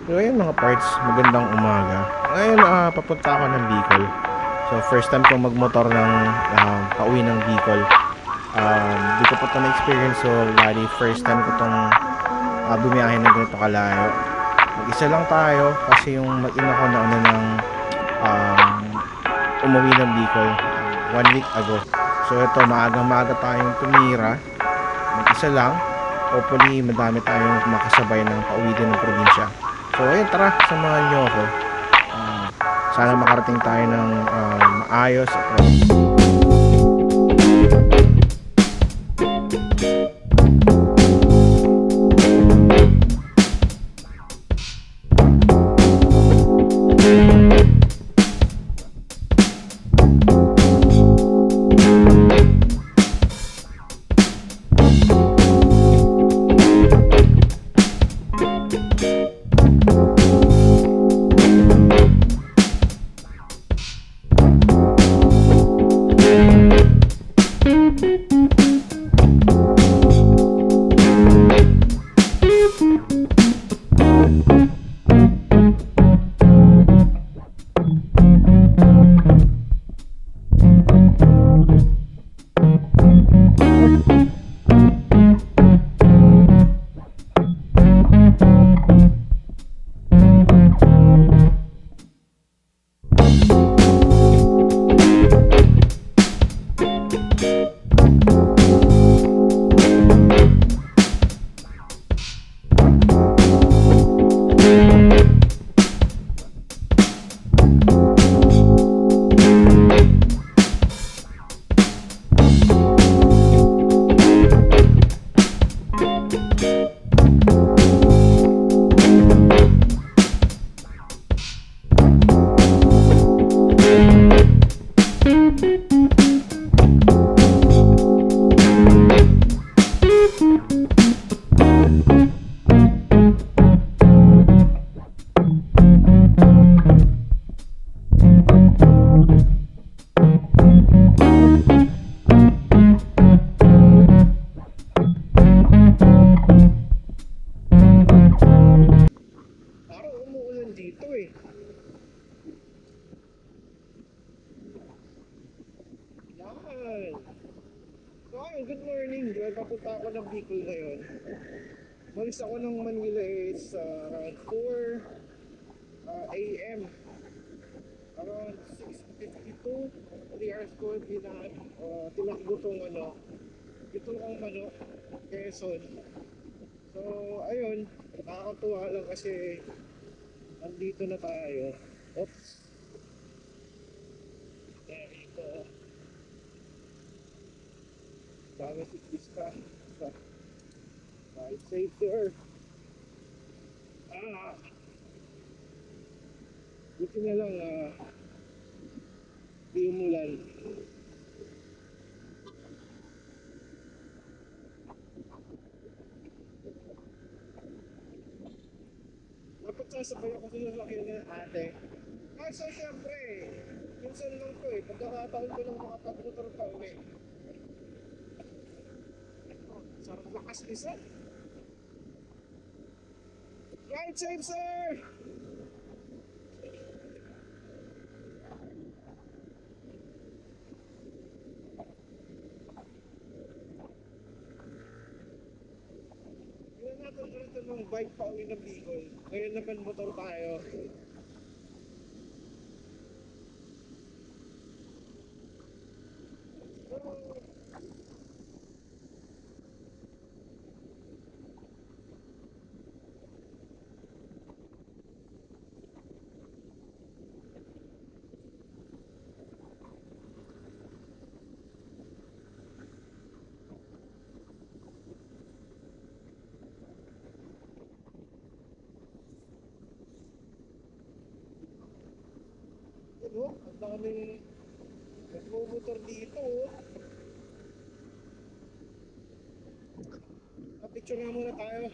So ayun mga parts, magandang umaga. Ngayon papunta ako ng Bicol. So first time ko magmotor ng pauwi ng Bicol. Di ko pa ito na-experience, so bali first time ko itong bumiyahe ng ganito kalayo. Mag-isa lang tayo kasi yung mag-ina ko na um, umuwi ng Bicol 1 week ago. So ito, maaga tayong tumira. Mag-isa lang. Hopefully madami tayong makasabay ng pauwi din ng probinsya. So ayun, tara, samahan nyo ako. Sana makarating tayo ng maayos at parang umuulan dito eh. Yan. So ayun, good morning. Papunta ako ng Bicol ngayon. Malis ako ng Manila is around 4 a.m. Around 6:52. 3 hours ko tinakbo tong itong manok, Quezon. So ayun, nakakatuwa lang kasi andito na tayo. Oops. There you go. Dami siklista. Ride safe there. Buti na lang di umulan. Dapat sasabay ako sa lalakyan ng ate. Kaso syempre, minsan lang ko eh. Pagkakataon ko lang makapag-motor pa uwi. Sarap lakas isa. Ride safe, sir! Hindi natin ulit ng bike pa uwi ng Bicol. Ngayon naman motor tayo. Ang dami nagmumotor dito. Picture nga muna tayo.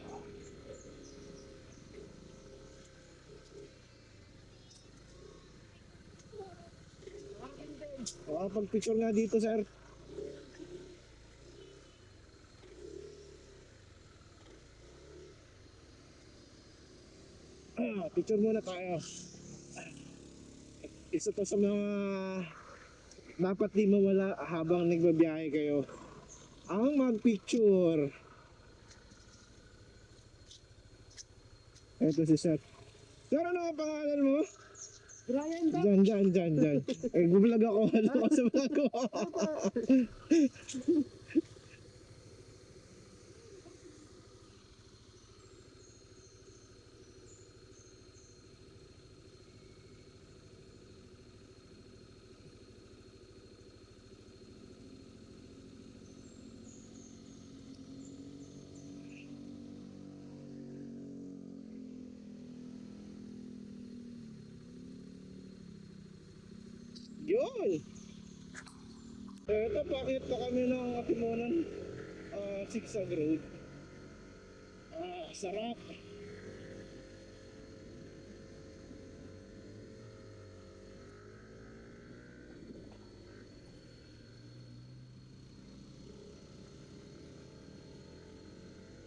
Pag-picture nga dito, sir. Picture muna tayo. Isa to sa mga dapat di mawala habang nagbabiyahe kayo. Ang mag-picture. Ito si Seth. Sir, ano ang pangalan mo? Brian ba? Dyan. Gubulag ako. Ano ako sa vlog ko? Yun! Ito, pakit na kami ng Atimunan Sigsag Road. Sarap!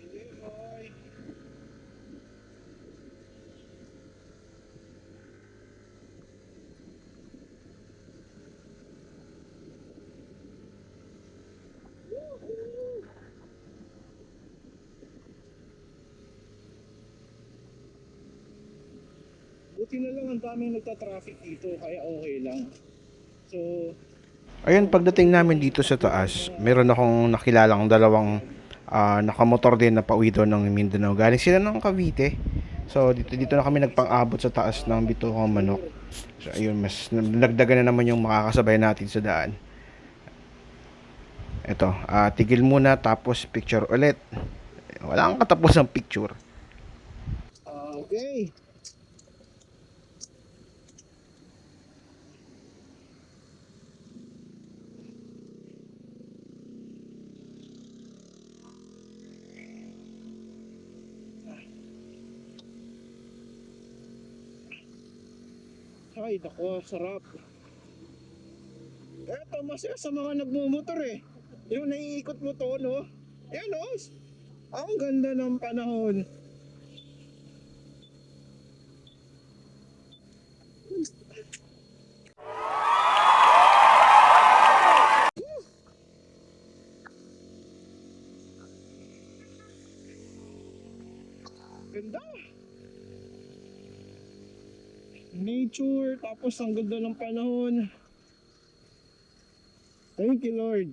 Hindi, boy! Buti na lang ang daming nagta-traffic dito kaya okay lang. So, ayun, pagdating namin dito sa taas, meron akong nakilalang dalawang nakamotor din na pauwi doon ng Mindanao. Galing sila ng Cavite. So, dito na kami nagpang-abot sa taas ng Bitucang Manok. So, ayun, mas nagdagan na naman yung makakasabay natin sa daan. Ito, tigil muna tapos picture ulit. Wala kang katapos ng picture. Okay. Ay, nako, sarap. Eto, masaya sa mga nagmumotor eh. Yung naiikot mo to, no? Ayan, no? Ang ganda ng panahon. Ganda. Nature, tapos ang ganda ng panahon. Thank you, Lord.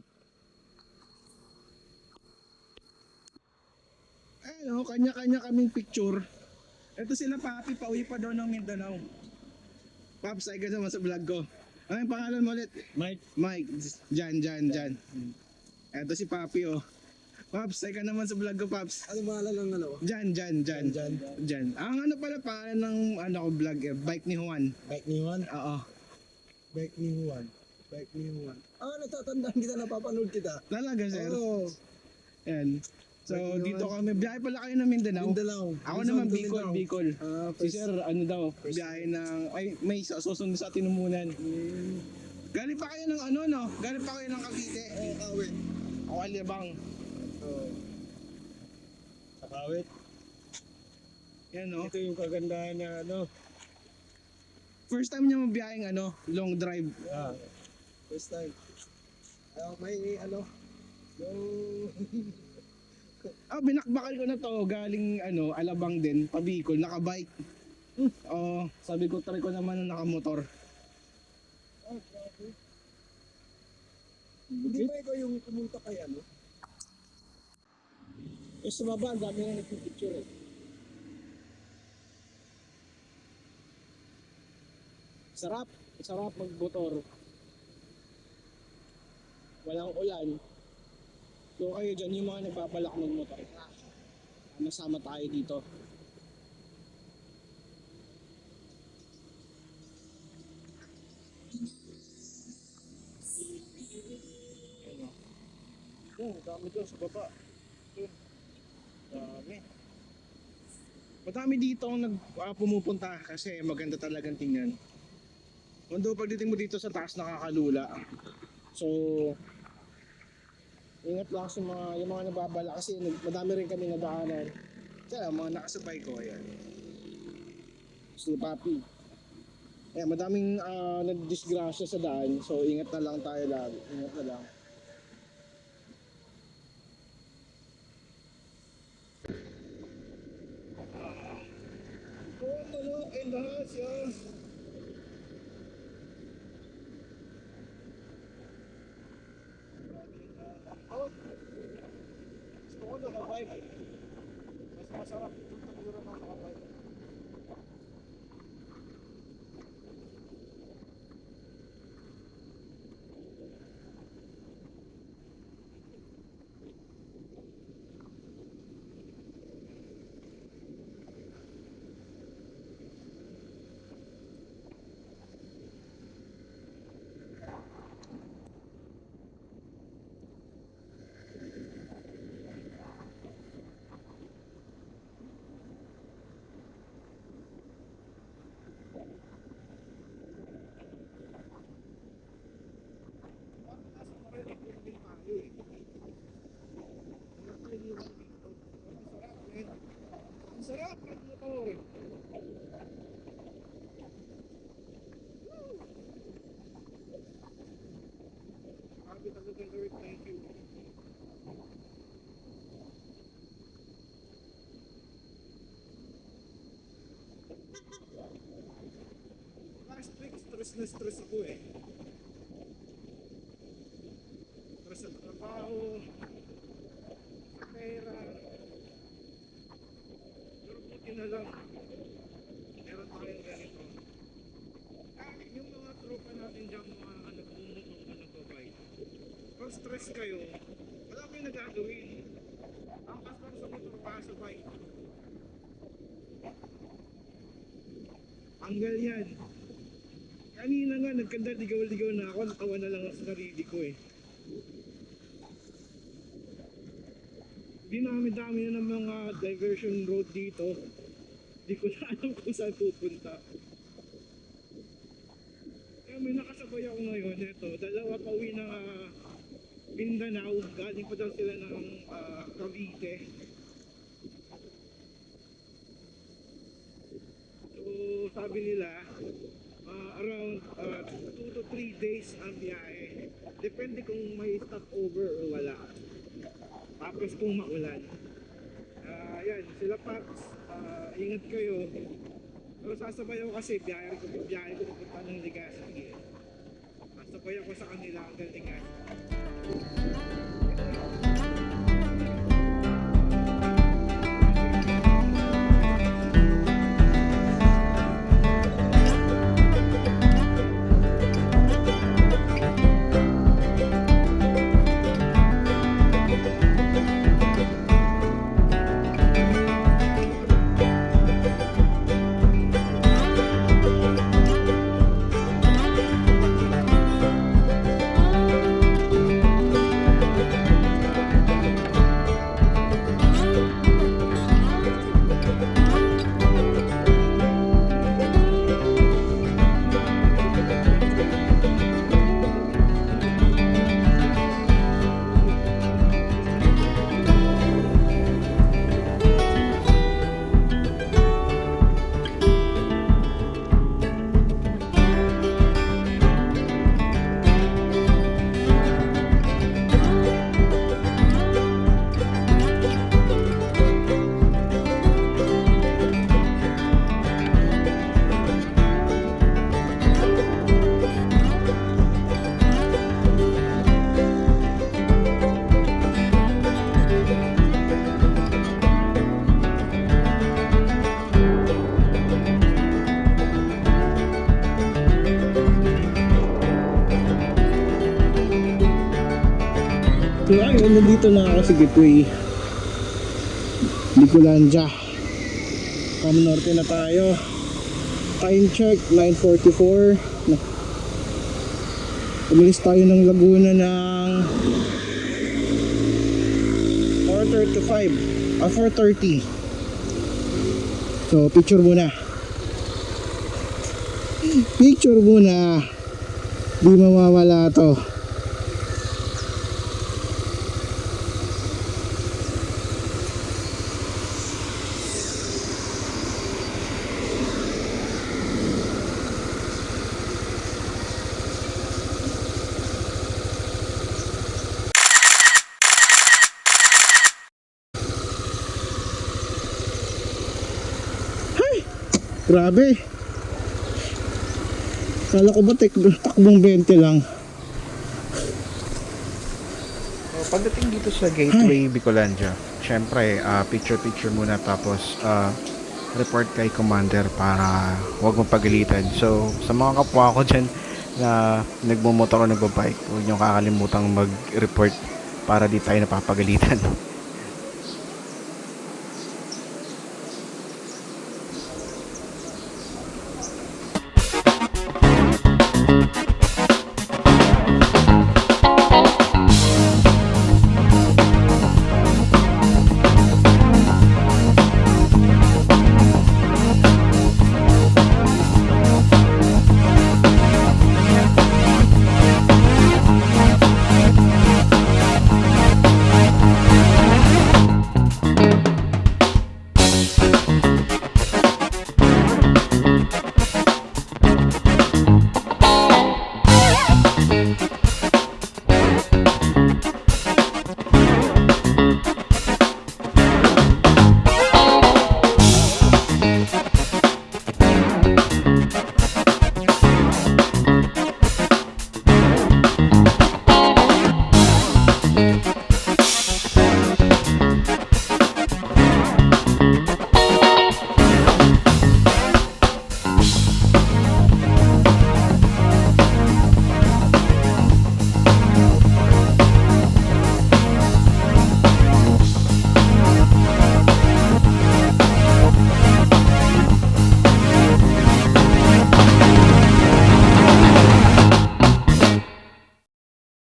Ayun, kanya-kanya kaming picture. Ito sila Papi, pauwi pa doon ng Mindanao. Paps, ay ka naman sa vlog ko. Ano yung pangalan mo ulit? Mike. Jan. Ito si Papi, oh. Paps, ay ka naman sa vlog ko, Paps. Ano pangalan ng ano? Jan. Ang ano pala pangalan ng ano ko vlog, Bike ni Juan. Bike ni Juan? Oo. Bike ni Juan. Natatandaan kita, napapanood kita. Talaga, sir? Oo. Yan. So, Bike ni dito Juan. kami, biyahe pala kayo ng Mindanao. Ako naman Mindanao. Bicol. Si First, sir, ano daw, biyahe ng, may susunod sa Tinumunan. Galing pa kayo ng ano, no? Galing pa kayo ng Cavite. Kawit. Ako Alibang. Sa Kawit. Yan, no? Ito yung kagandahan na ano. First time niya mabiyaheng ano, long drive. Yeah. First time. May ano. Yung... Binakbakal ko na to, galing ano, Alabang din, pa Bicol, nakabike. Sabi ko, try ko naman na nakamotor. Hindi ba ikaw yung pumunta kay ano? Yung sumaba, ang dami na nagpipicture eh. Sarap magmotor. Walang ulan. So kayo dyan, yung mga nagbabalak magmotor, masama tayo dito. Dami doon sa baba. Dami. Madami dito ang pumupunta kasi maganda talagang tingnan. Although pagdating mo dito sa taas nakakalula. So, ingat lang sa yung mga nababala kasi madami rin kami nadaanan. Kaya mga nakasabay ko, ayan. si Papi. Eh, madaming nagdisgrasya sa daan, so ingat na lang tayo lagi. Ingat na lang. Oh, in the house, yeah. Oh, gusto ko nakabike. Mas masarap itong tagura ng nakabike. Ang sarap ng motor. Sabi talagang Lord, thank you. Last week, stress na stress ako eh. Stress sa trabaho, sa pera. Pero buti na lang, meron tayong ganito. Yung mga tropa natin dyan, mga nagmumotor na nagbabike. Pag stress kayo, wala kayong nagagawin. Ang pastor sa motor pa sa bike. Tanggal yan. Kanina nga, nagkanda-ligaw-ligaw na ako, natawa na lang ako sa sarili ko eh. Dinami-dami na ng mga diversion road dito. Di ko na alam kung saan pupunta. Kaya may nakasabay ako ngayon, ito, dalawa pa uwi ng Mindanao, galing pa daw sila ng Cavite. So sabi nila, around 2 to 3 days ang biyahe. Depende kung may stopover o wala. Tapos kung maulan. Yan, sila Paps, ingat kayo. Pero sasabay ako kasi biyahe ko pupunta ng Legazpi. Sasabay ako sa kanila hanggang Legazpi. So ayun, nandito na ako sa Gateway Bicolandia. Cam Norte na tayo. Time check 9:44. Umalis tayo ng Laguna ng 4:30. So picture muna. Picture muna. Di mawawala to. Grabe. Kala ko ba takbong 20 lang. So, pagdating dito sa Gateway Bicolandia, syempre, picture-picture muna tapos report kay Commander para huwag mapagalitan. So, sa mga kapwa ko dyan na nagmumotor o nagbabike, huwag niyong kakalimutang mag-report para di tayo napapagalitan.